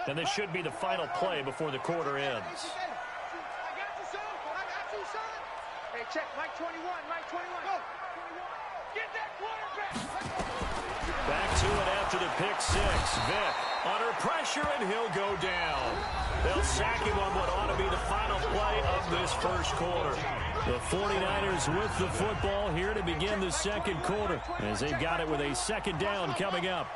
And this should be the final play before the quarter ends. I got you, son. I got you, son. Hey, check. Mike 21. Mike 21. Go. Get that quarterback. Back to it after the pick six. Vick under pressure, and he'll go down. They'll sack him on what ought to be the final play of this first quarter. The 49ers with the football here to begin the second quarter, as they've got it with a second down coming up.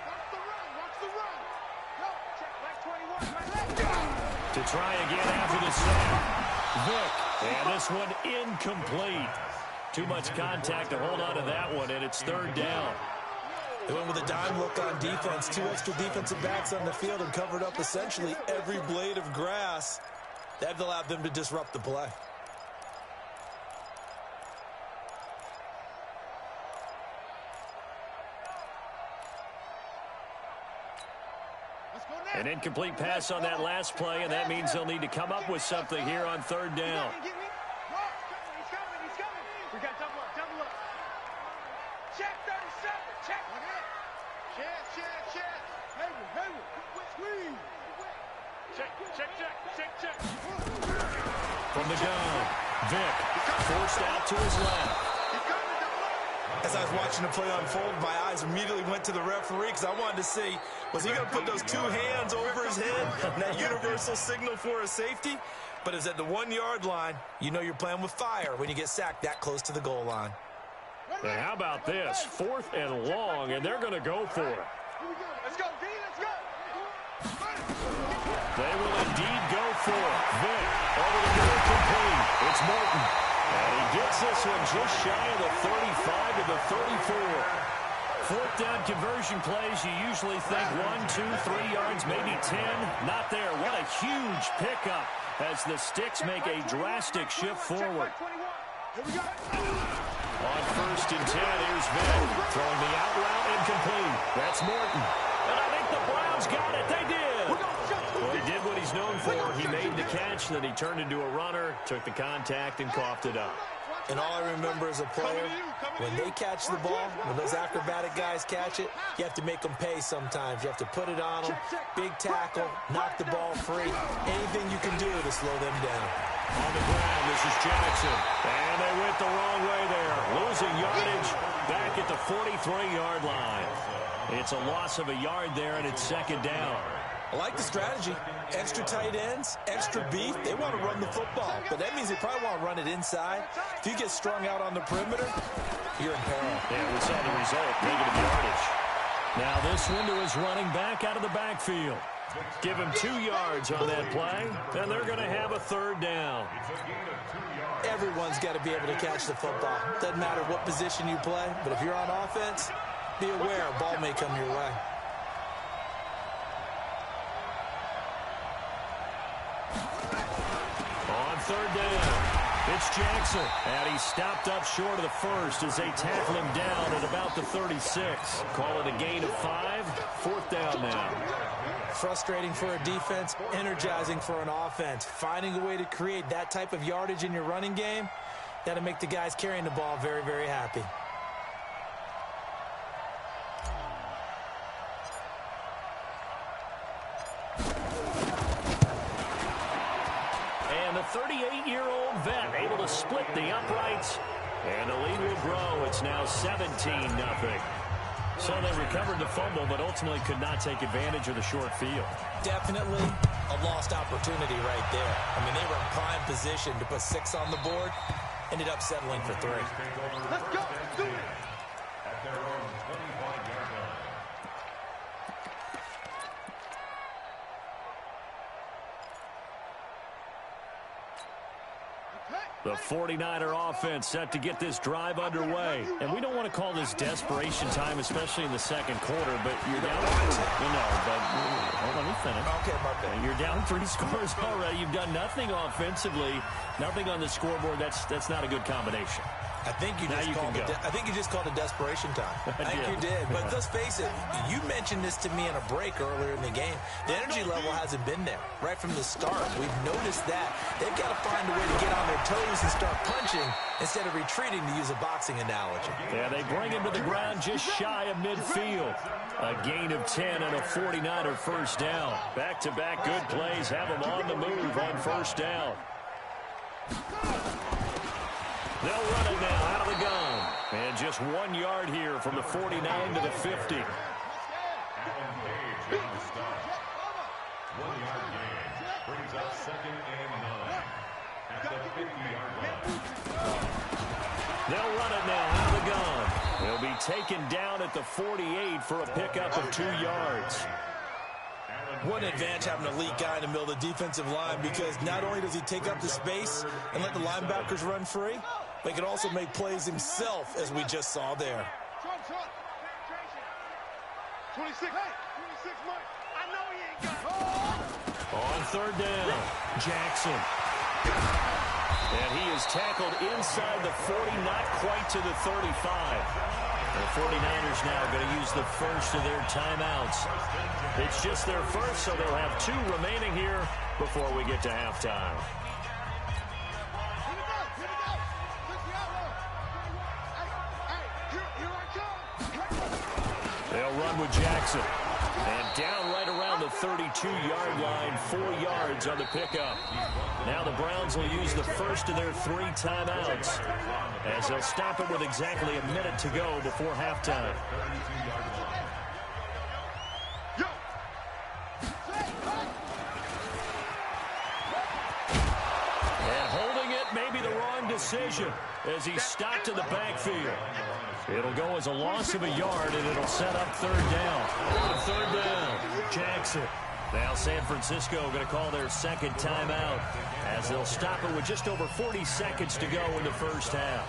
To try again after the snap. Vick, and this one incomplete. Too much contact to hold on to that one, and it's third down. They went with a dime look on defense. 2 extra defensive backs on the field and covered up essentially every blade of grass. That allowed them to disrupt the play. An incomplete pass on that last play, and that means they'll need to come up with something here on third down. He's coming. We got double up. Check 37. Check. Check. Hayward. Squeeze. Check. From the gun, Vick forced out to his left. As I was watching the play unfold, my eyes immediately went to the referee because I wanted to see, was he going to put those 2 hands over his head, that universal signal for a safety? But it's at the 1-yard line. You know you're playing with fire when you get sacked that close to the goal line. And how about this? 4th and long, and they're going to go for it. Let's go, D. Let's go. They will indeed go for it. Vick over the middle, complete. It's Morton. And he gets this one just shy of the 35 to the 34. 4th down conversion plays, you usually think 1, 2, 3 yards, maybe 10. Not there. What a huge pickup as the Sticks make a drastic shift forward. On 1st and 10, here's Vick throwing the out route incomplete. That's Morton. And I think the Browns got it. They did. Well, he did what he's known for. He made the catch, then he turned into a runner, took the contact, and coughed it up. And all I remember as a player, when they catch the ball, when those acrobatic guys catch it, you have to make them pay sometimes. You have to put it on them, big tackle, knock the ball free, anything you can do to slow them down. On the ground, this is Jackson. And they went the wrong way there. Losing yardage back at the 43-yard line. It's a loss of a yard there, and it's second down. I like the strategy. Extra tight ends, extra beef. They want to run the football, but that means they probably want to run it inside. If you get strung out on the perimeter, you're in peril. Yeah, we saw the result, negative yardage. Now this one to his running back out of the backfield. Give him 2 yards on that play, and they're going to have a third down. Everyone's got to be able to catch the football. Doesn't matter what position you play, but if you're on offense, be aware a ball may come your way. On third down, it's Jackson, and he stopped up short of the first as they tackle him down at about the 36. Call it a gain of 5, 4th down now. Frustrating for a defense, energizing for an offense. Finding a way to create that type of yardage in your running game, that'll make the guys carrying the ball very, very happy. And the 38-year-old vet able to split the uprights, and the lead will grow. It's now 17-0. So they recovered the fumble, but ultimately could not take advantage of the short field. Definitely a lost opportunity right there. I mean, they were in prime position to put 6 on the board, ended up settling for 3. Let's go. Do it. The 49er offense set to get this drive underway. And we don't want to call this desperation time, especially in the second quarter, but you're down. Let me finish. Okay, my bad. You're down 3 scores already. You've done nothing offensively, nothing on the scoreboard. That's not a good combination. I think you just called it desperation time. I think you did. But let's face it, you mentioned this to me in a break earlier in the game. The energy level hasn't been there right from the start. We've noticed that. They've got to find a way to get on their toes and start punching instead of retreating, to use a boxing analogy. Yeah, they bring him to the ground just shy of midfield. A gain of 10 and a 49er first down. Back-to-back good plays have them on the move on first down. They'll run it now out of the gun. And just 1 yard here from the 49 to the 50. 1 yard gain brings up 2nd and 9 at the 50-yard line. They'll run it now out of the gun. They'll be taken down at the 48 for a pickup of 2 yards. What an advantage having an elite guy in the middle of the defensive line, because not only does he take up the space and let the linebackers run free, but he can also make plays himself, as we just saw there. 26, Mike. I know he ain't got it. On third down, Jackson. And he is tackled inside the 40, not quite to the 35. The 49ers now going to use the first of their timeouts. It's just their first, so they'll have 2 remaining here before we get to halftime. They'll run with Jackson. And down right around the 32-yard line, 4 yards on the pickup. Now the Browns will use the first of their 3 timeouts, as they'll stop it with exactly a minute to go before halftime. And holding it may be the wrong decision, as he's stopped in the backfield. It'll go as a loss of a yard, and it'll set up third down. On third down, Jackson. Now San Francisco going to call their second timeout, as they'll stop it with just over 40 seconds to go in the first half.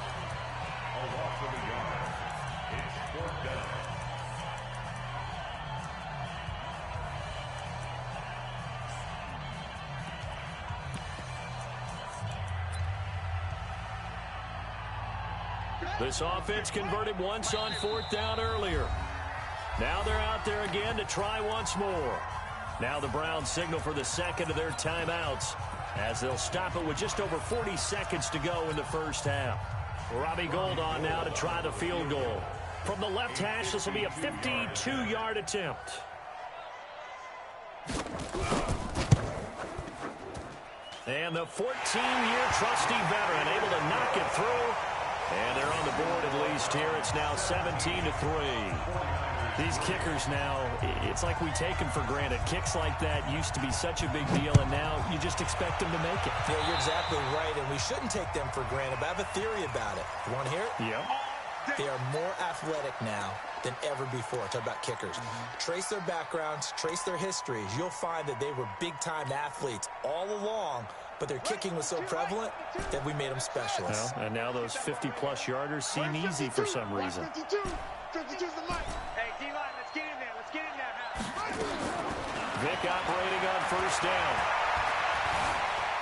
This offense converted once on 4th down earlier. Now they're out there again to try once more. Now the Browns signal for the second of their timeouts, as they'll stop it with just over 40 seconds to go in the first half. Robbie Gould on now to try the field goal. From the left hash, this will be a 52-yard attempt. And the 14-year trusty veteran able to knock it through. And they're on the board at least here. It's now 17-3. These kickers now, it's like we take them for granted. Kicks like that used to be such a big deal, and now you just expect them to make it. Yeah, you're exactly right, and we shouldn't take them for granted. But I have a theory about it. You want to hear it? Yeah. They are more athletic now than ever before. Talk about kickers. Trace their backgrounds, trace their histories. You'll find that they were big-time athletes all along, but their kicking was so prevalent that we made them specialists. Well, and now those 50-plus yarders seem easy for some reason. 52's the mic. Hey, D-line, let's get in there. Let's get in there now. Vic operating on first down.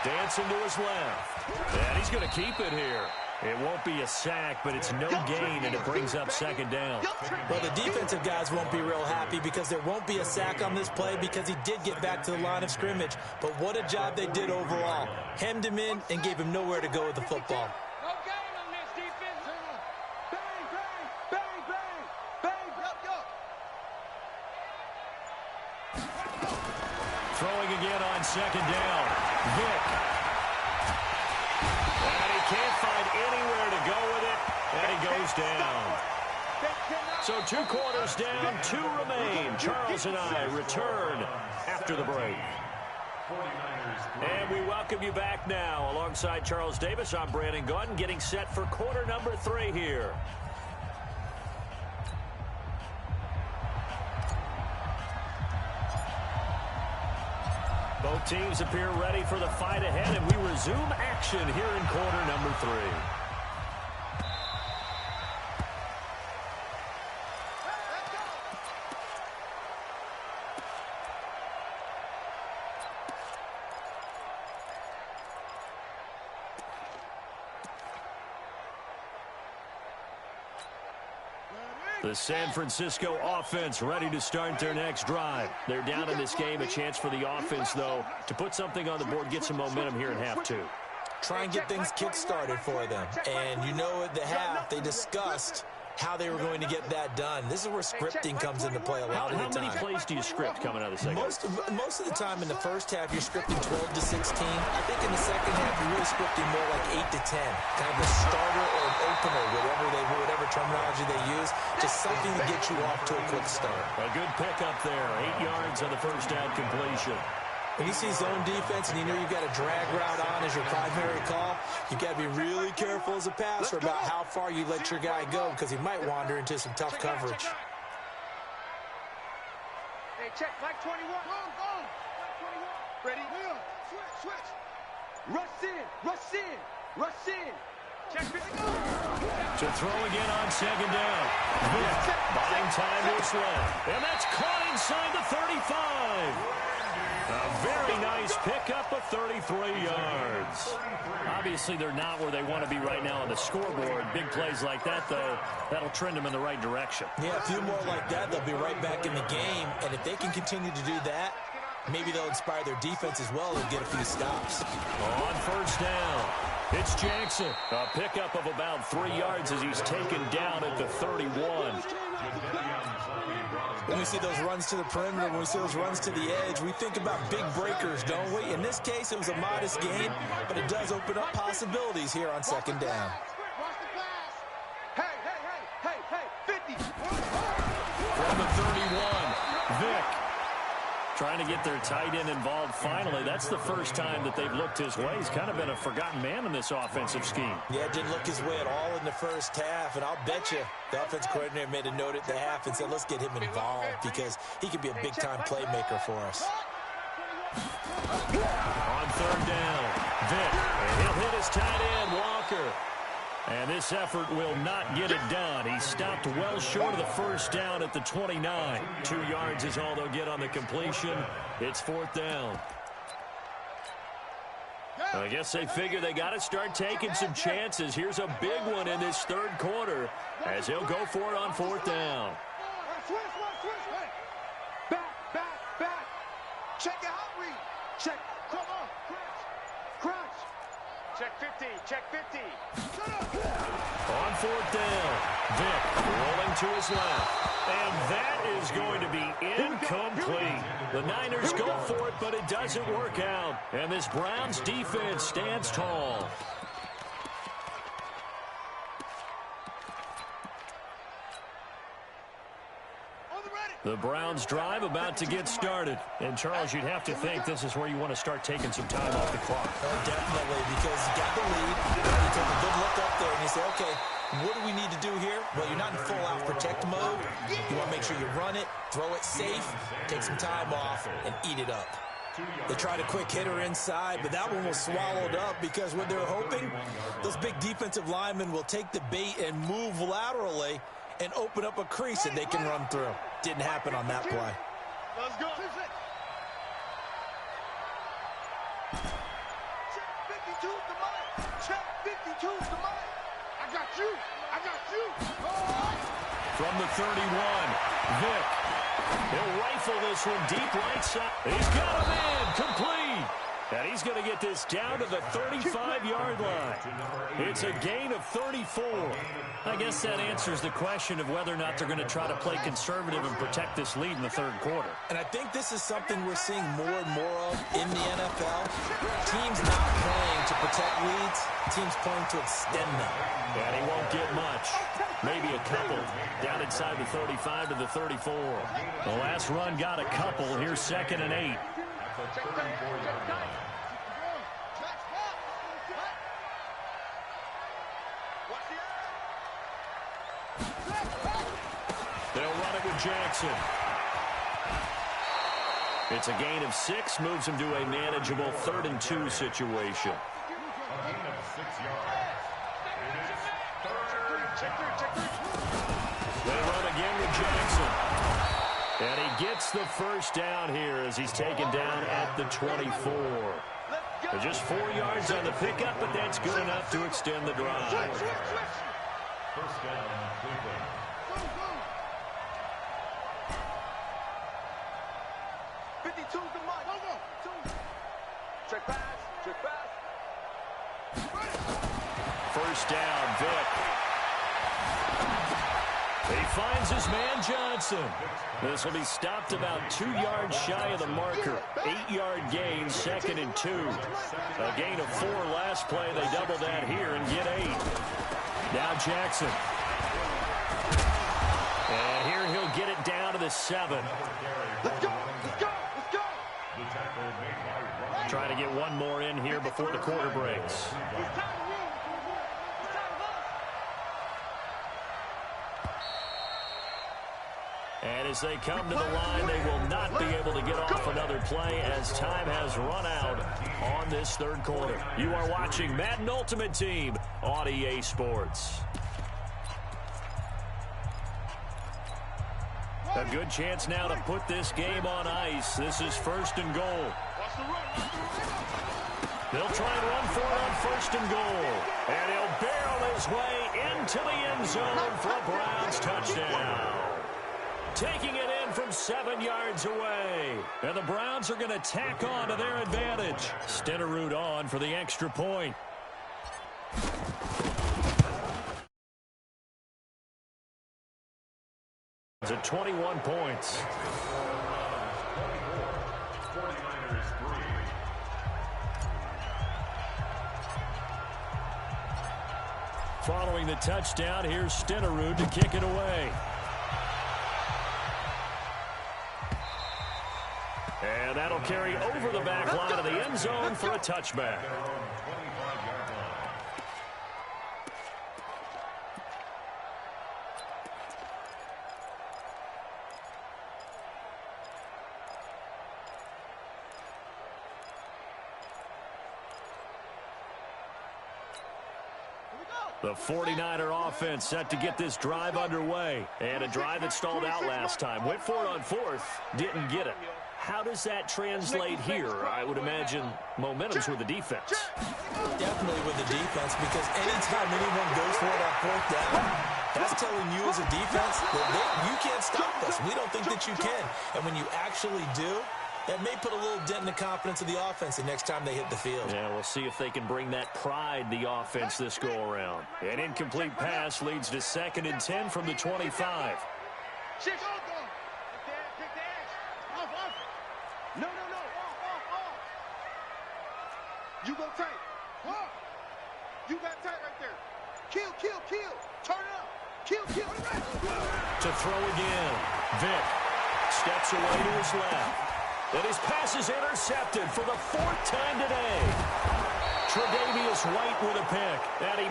Dancing to his left. And he's going to keep it here. It won't be a sack, but it's no gain, and it brings up second down. Well, the defensive guys won't be real happy because there won't be a sack on this play because he did get back to the line of scrimmage. But what a job they did overall. Hemmed him in and gave him nowhere to go with the football. No game on this defense. Bang, bang, bang, bang, bang, go. Throwing again on second down. Vic. And he can't find anywhere to go with it, and he goes down. So 2 quarters down, 2 remain. Charles and I return after the break. And we welcome you back now. Alongside Charles Davis, I'm Brandon Gaudin, getting set for quarter number 3 here. Both teams appear ready for the fight ahead, and we resume action here in quarter number 3. The San Francisco offense ready to start their next drive. They're down in this game. A chance for the offense, though, to put something on the board, get some momentum here in half two. Try and get things kick-started for them. And you know at the half, they discussed how they were going to get that done. This is where scripting comes into play a lot of the time. How many plays do you script coming out of the second? Most of the time in the first half, you're scripting 12 to 16. I think in the second half, you're really scripting more like 8 to 10. Kind of a starter or an opener, whatever terminology they use. Just something to get you off to a quick start. A good pickup there. 8 yards on the first down completion. When you see zone defense and you know you've got a drag route on as your primary call, you've got to be really careful as a passer about how far you let your guy go because he might wander into some tough coverage. Hey, check. Mike 21. Go. Mike 21. Ready? Switch. Rush in. Check 50. To throw again on second down. Buying time to his left. And that's caught inside the 35. A very nice pickup of 33 yards. Obviously, they're not where they want to be right now on the scoreboard. Big plays like that, though, that'll trend them in the right direction. Yeah, a few more like that, they'll be right back in the game. And if they can continue to do that, maybe they'll inspire their defense as well and get a few stops. On first down, it's Jackson. A pickup of about 3 yards as he's taken down at the 31. When we see those runs to the perimeter, when we see those runs to the edge, we think about big breakers, don't we? In this case, it was a modest gain, but it does open up possibilities here on second down. Hey, 50. From the 31, Vic. Trying to get their tight end involved finally. That's the first time that they've looked his way. He's kind of been a forgotten man in this offensive scheme. Yeah, it didn't look his way at all in the first half, and I'll bet you the offense coordinator made a note at the half and said, let's get him involved because he could be a big-time playmaker for us. On third down, Vic. And he'll hit his tight end, Walker. And this effort will not get it done. He stopped well short of the first down at the 29. 2 yards is all they'll get on the completion. It's fourth down. I guess they figure they got to start taking some chances. Here's a big one in this third quarter as he'll go for it on fourth down. Back. Check your hot read. Check. Come on. Crunch. Check 50. On fourth down, Vic rolling to his left. And that is going to be incomplete. The Niners go for it, but it doesn't work out. And this Browns defense stands tall. The Browns drive about to get started. And, Charles, you'd have to think this is where you want to start taking some time off the clock. Oh, definitely, because you got the lead. You take a good look up there, and you say, okay, what do we need to do here? Well, you're not in full-out protect mode. You want to make sure you run it, throw it safe, take some time off, and eat it up. They tried a quick hitter inside, but that one was swallowed up because what they're hoping, those big defensive linemen will take the bait and move laterally and open up a crease that they can run through. Didn't happen on that play. Let's go. Check 52's the money. I got you. From the 31, Vic. He'll rifle this one deep right side. He's got a man complete. And he's going to get this down to the 35-yard line. It's a gain of 34. I guess that answers the question of whether or not they're going to try to play conservative and protect this lead in the third quarter. And I think this is something we're seeing more and more of in the NFL. Teams not playing to protect leads, teams playing to extend them. And he won't get much. Maybe a couple down inside the 35 to the 34. The last run got a couple. Here's 2nd and 8. They'll run it with Jackson. It's a gain of 6, moves him to a manageable 3rd and 2 situation. A gain of 6 yards. They run again with Jackson. And he gets the first down here as he's taken down at the 24. Just 4 yards on the pickup, but that's good enough to extend the drive. First down, Cleveland. Two's the mark. Go. Two. Check pass. Check pass. First down, Vic. He finds his man Johnson. This will be stopped about 2 yards shy of the marker. 8-yard gain, 2nd and 2. A gain of 4 last play. They double that here and get 8. Now Jackson. And here he'll get it down to the 7. Let's go. Let's go. Let's go. Trying to get one more in here before the quarter breaks. And as they come to the line, they will not be able to get off another play as time has run out on this third quarter. You are watching Madden Ultimate Team on EA Sports. A good chance now to put this game on ice. This is 1st and goal. They'll try and run for it on 1st and goal. And he'll barrel his way into the end zone for a Browns touchdown. Taking it in from 7 yards away. And the Browns are going to tack on to their advantage. Stenerud on for the extra point. It's at 21 points. 49ers 3. Following the touchdown, here's Stenerud to kick it away. And that'll carry over the back line of the end zone for a touchback. The 49er offense set to get this drive underway. And a drive that stalled out last time. Went for it on 4th, didn't get it. How does that translate here? I would imagine momentum's with the defense. Definitely with the defense, because anytime anyone goes for it on 4th down, that's telling you as a defense that you can't stop us. We don't think that you can. And when you actually do, that may put a little dent in the confidence of the offense the next time they hit the field. Yeah, we'll see if they can bring that pride, the offense, this go-around. An incomplete pass leads to 2nd and 10 from the 25. No. Off. You go tight. You got tight right there. Kill. Turn it up. Kill. To throw again. Vic steps away to his left. And his pass is intercepted for the 4th time today. Tre'Davious White with a pick. And he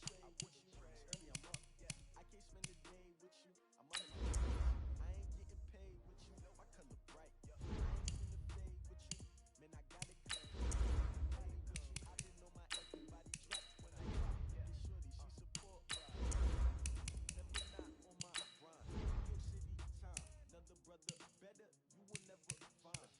trade with you. It's early, I'm up. I can't spend a day with you. I'm under my face. I ain't getting paid with you. My color bright. I ain't finna fade with you. Man, I got it covered. I didn't know my everybody dropped when I dropped. This shorty, she support never not on my grind. New city time. Another brother better, you will never find.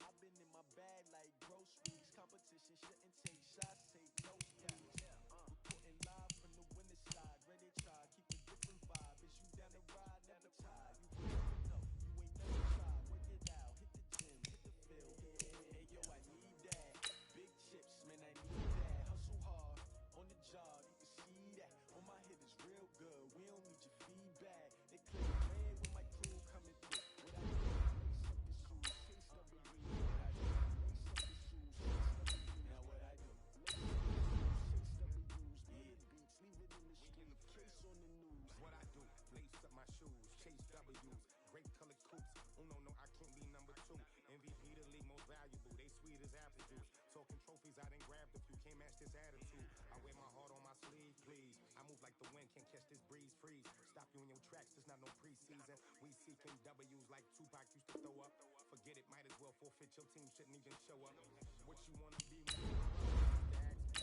I've been in my bag like groceries. Competition shouldn't take shots, take no streets. Reporting live from the winter side. Ready to try, keep a different vibe. Is you down the ride, never tired. You never know, you ain't never tried. Work it out, hit the gym, hit the field. Hey yo, I need that. Big chips, man, I need that. Hustle hard on the job, you can see that. On my hit is real good. We don't need your feedback. They click red with my crew coming through. What I do? Lace up the shoes, chase up the breeze. What I do? Lace up the shoes, chase up the breeze. Now what I do? Lace up the shoes, chase up the breeze. Big beats, leave it in the street. Case on the news. What I do, lace up my shoes, chase W's, great colored coops. Oh no, I can't be number 2. MVP the league most valuable, they sweet as apple juice. Talking trophies, I done grabbed a few, can't match this attitude. I wear my heart on my sleeve, please. I move like the wind, can't catch this breeze, freeze. Stop you in your tracks, there's not no preseason. We seeking W's like Tupac used to throw up. Forget it, might as well forfeit, your team shouldn't even show up. What you wanna be when you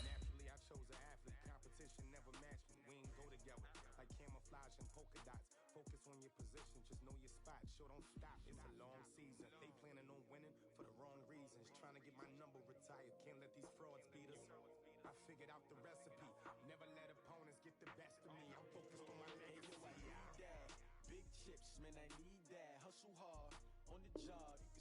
naturally, I chose an athlete. Competition never matched me. We ain't go together like camouflage and polka dots. Focus on your position, just know your spot. Sure, don't stop. It's a long season. They planning on winning for the wrong reasons. Trying to get my number retired. Can't let these frauds beat us. I figured out the recipe. Never let opponents get the best of me. I'm focused on my legacy. I need that. Big chips, man, I need that. Hustle hard on the job. You